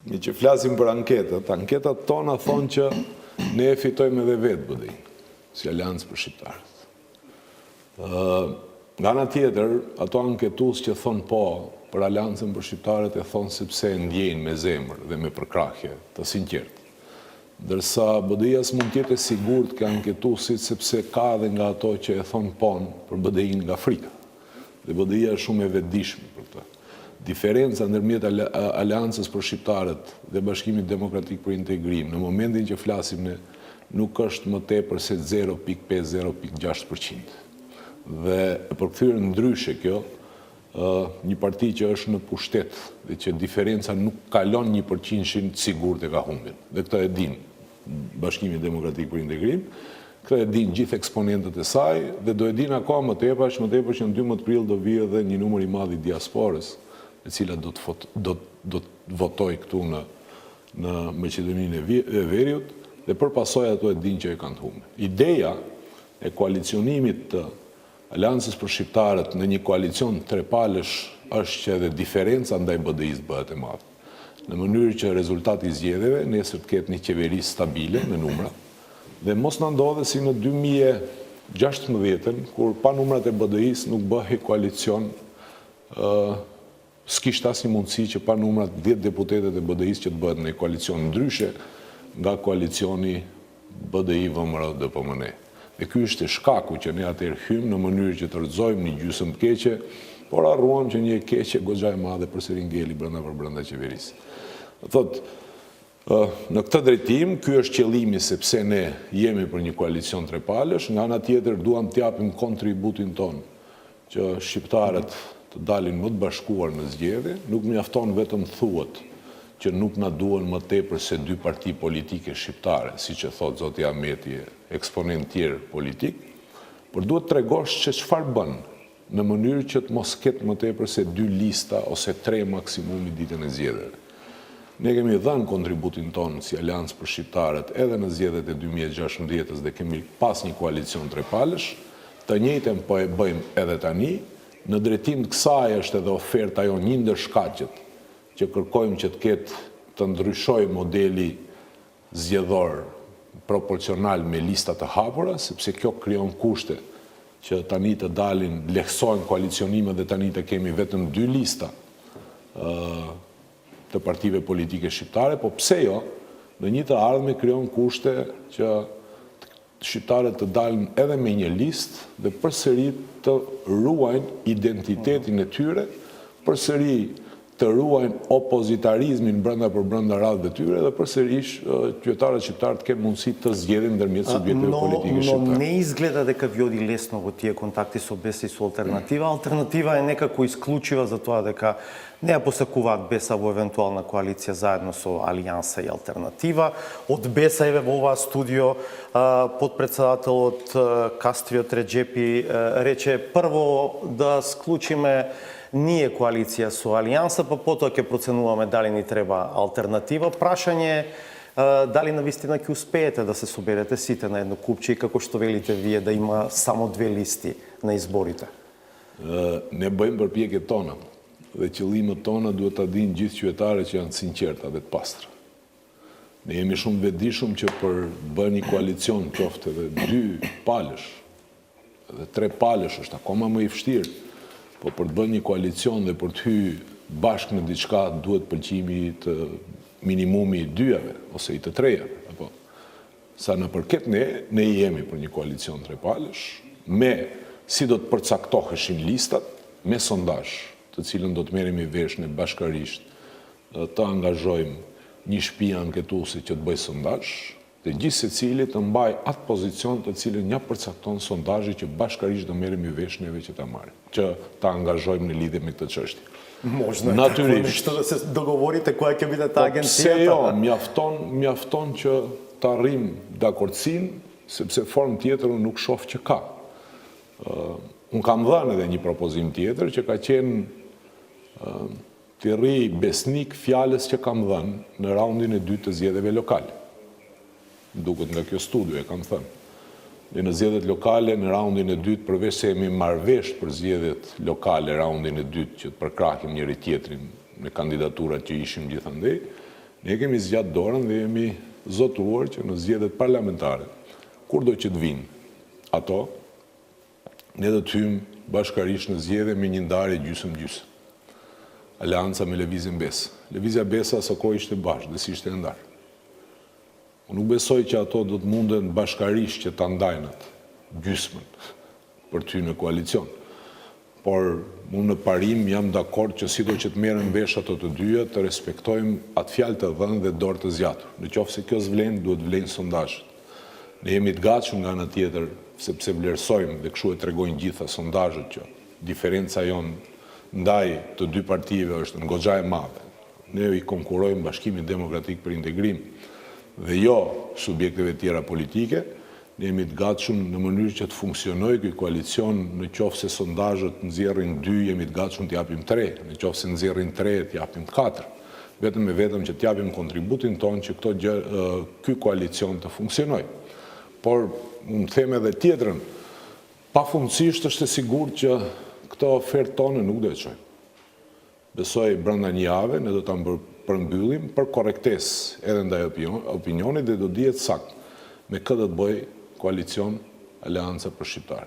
Mi që flasim për anketat tona thonë që ne e fitojmë edhe vetë BDI-n, si Aleancë për Shqiptarët. Nga ana tjetër, ato anketues që thonë po për Aleancën për Shqiptarët e thonë sepse ndjejnë me zemër dhe me përkrahje të sinqertë. Dërsa BDI-ja s'mund tjetë e sigurt ka anketuesit sepse ka dhe nga ato që e thonë pon për BDI-n nga frika. Dhe BDI-ja është shumë e vetëdijshme për këtë. Diferenca ndërmjet Aleancës për Shqiptarët dhe Bashkimit Demokratik për Integrim në momentin që flasim ne nuk është më tepër se 0.5-0.6%. Dhe për përkthyer ndryshe kjo, një parti që është në pushtet dhe që diferenca nuk kalon 1%-shin sigurt e ka humbin. Dhe këtë e din Bashkimi Demokratik për Integrim, këtë e din gjithë eksponentët e saj dhe do e din akoma më tepër që në 12 prill do vijë edhe një numër i madh i diasporës, e cila do të votoj këtu në Maqedoninë e Veriut dhe për pasojë ato e din që e kanë të humbin. Ideja e koalicionimit të Aleancës për Shqiptarët në një koalicion trepalësh është që edhe diferenca ndaj BDI-s bëhet e madhe. Në mënyrë që rezultati i zgjedhjeve nesër të ketë një qeveri stabile me numra dhe mos na ndodhe si në 2016, kur pa numrat e BDI-s nuk bëhej koalicion, s'kishte asnjë mundësi që pa numrat 10 deputetet e BDI-s që të bëhet në koalicion ndryshe nga koalicioni BDI-VMRO-DPMNE. Dhe ky është shkaku që ne atëherë hymë në mënyrë që të rrëzojmë një gjysmë të keqe, por harruam që një keqe goxha e madhe përsëri ngeli brenda qeverisë. Thotë, në këtë drejtim, ky është qëllimi sepse ne jemi për një koalicion trepalësh, nga ana tjetër duam të japim kontributin ton që shqiptarët të dalin më të bashkuar në zgjedhje, nuk mjafton vetëm thuhet që nuk na duhen më tepër se 2 parti politike shqiptare, siç e thot zoti Ahmeti, eksponent tjerë politik, por duhet të tregosh që çfarë bën në mënyrë që të mos ketë më tepër se 2 lista ose 3 maksimumi ditën e zgjedhjeve. Ne kemi dhënë kontributin tonë si Aleancë për Shqiptarët edhe në zgjedhjet e 2016 dhe kemi pas një koalicion trepalësh, të njëjtën po e bëjmë edhe tani, në drejtim të kësaj është edhe oferta jonë një ndër shkaqet që kërkojmë që të ketë të ndryshojë modeli zgjedhor proporcional me lista të hapura, sepse kjo krijon kushte që tani të dalin, lehtësojnë koalicionimet dhe tani të kemi vetëm 2 lista të partive politike shqiptare, po pse jo, në një të ardhme krijon kushte që shqiptarët të dalin edhe me një listë dhe përsëri të ruajnë identitetin e tyre, përsëri të ruajnë opozitarizmin brenda radhëve tyre dhe përsërish qytetarët shqiptarë të kenë mundësi të zgjedhin ndërmjet subjekteve politike shqiptare. Но не изгледа дека ви оди лесно во тие контакти со БЕС и со алтернатива. Алтернатива е некако исклучива за тоа дека не ја посакуваат БЕС во евентуална коалиција заедно со Алијанса и алтернатива. Од БЕС еве во оваа студио подпредседателот Кастриот Реджепи рече прво да склучиме ние коалиција со Алијанса, па потоа ќе проценуваме дали ни треба алтернатива. Прашање е дали навистина ќе успеете да се соберете сите на едно купче и како што велите вие да има само 2 листи на изборите? Ne bëjmë përpjekjet tona dhe qëllimet tona duhet ta dinë gjithë qytetarët që janë të sinqerta dhe të pastra. Ne jemi shumë vetëdijshëm që për bërë një koalicion qoftë edhe 2 palësh, edhe 3 palësh është akoma më i vështirë. Po për të bërë një koalicion dhe për të hyrë bashkë në diçka duhet pëlqimi të minimumi i 2-jave ose i të 3-jave. Apo sa në përket ne jemi për një koalicion trepalësh, me si do të përcaktoheshin listat, me sondazh, të cilën do të merremi vesh ne bashkërisht, të angazhojmë një shtëpi anketuese që të bëjë sondazh, dhe gjithë secili të mbaj atë pozicion të cilën ja përcakton sondazhi që bashkërisht do merremi vesh neve që ta marrim, që ta angazhojmë në lidhje me këtë çështje. Можно natyrisht да се договорите која ќе биде таа агенција. Pse jo, mjafton që të arrijmë dakordsinë, sepse formë tjetër unë nuk shoh që ka. Unë kam dhënë edhe një propozim tjetër që ka qenë të rri besnik fjalës që kam dhënë në raundin e 2 të zgjedhjeve lokale. Duket nga kjo studio e kam thënë. Dhe në zgjedhjet lokale në raundin e 2, përveç se jemi marrëveshë për zgjedhjet lokale raundin e 2 që të përkrahim njëri tjetrin me kandidaturat që ishim gjithandej, Ne kemi zgjatë dorën dhe jemi zotuar që në zgjedhjet parlamentare, kur do që të vinë ato, ne do të hymë bashkarisht në zgjedhje me një ndarje gjysmë-gjysmë. Aleanca me Lëvizjen Besë. Lëvizja Besa së kohë ishte bashkë dhe si ishte e ndarë. Unë nuk besoj që ato do të munden bashkarisht që ta ndajnë atë gjysmën për ty në koalicion. Por unë në parim jam dakord që sido që të merren vesh ato të dyja, të respektojmë atë fjalë të dhënë dhe dorë të zgjatur. Nëse kjo s'vlen, duhet vlen sondazhet. Ne jemi të gatshëm nga ana tjetër, sepse vlerësojmë dhe kështu e tregojnë gjitha sondazhet që diferenca jon ndaj të dy partive është në goxha e madhe. Ne i konkurrojmë Bashkimit Demokratik për Integrim dhe jo subjekteve tjera politike. Ne jemi të gatshëm në mënyrë që të funksionojë ky koalicion, në qoftë se sondazhet nxjerrin 2, jemi të gatshëm të japim 3, në qoftë se nxjerrin 3, të japim 4. Vetëm e vetëm që të japim kontributin tonë që ky koalicion të funksionojë. Por unë them edhe tjetrën, pafundësisht është e sigurt që këto ofertë tonë nuk do të çojmë. Besoj brenda një jave ne do ta përmbyllim për korrektesë edhe ndaj opinionit dhe do dihet saktë me këtë do të bëj koalicion Aleanca për Shqiptarët.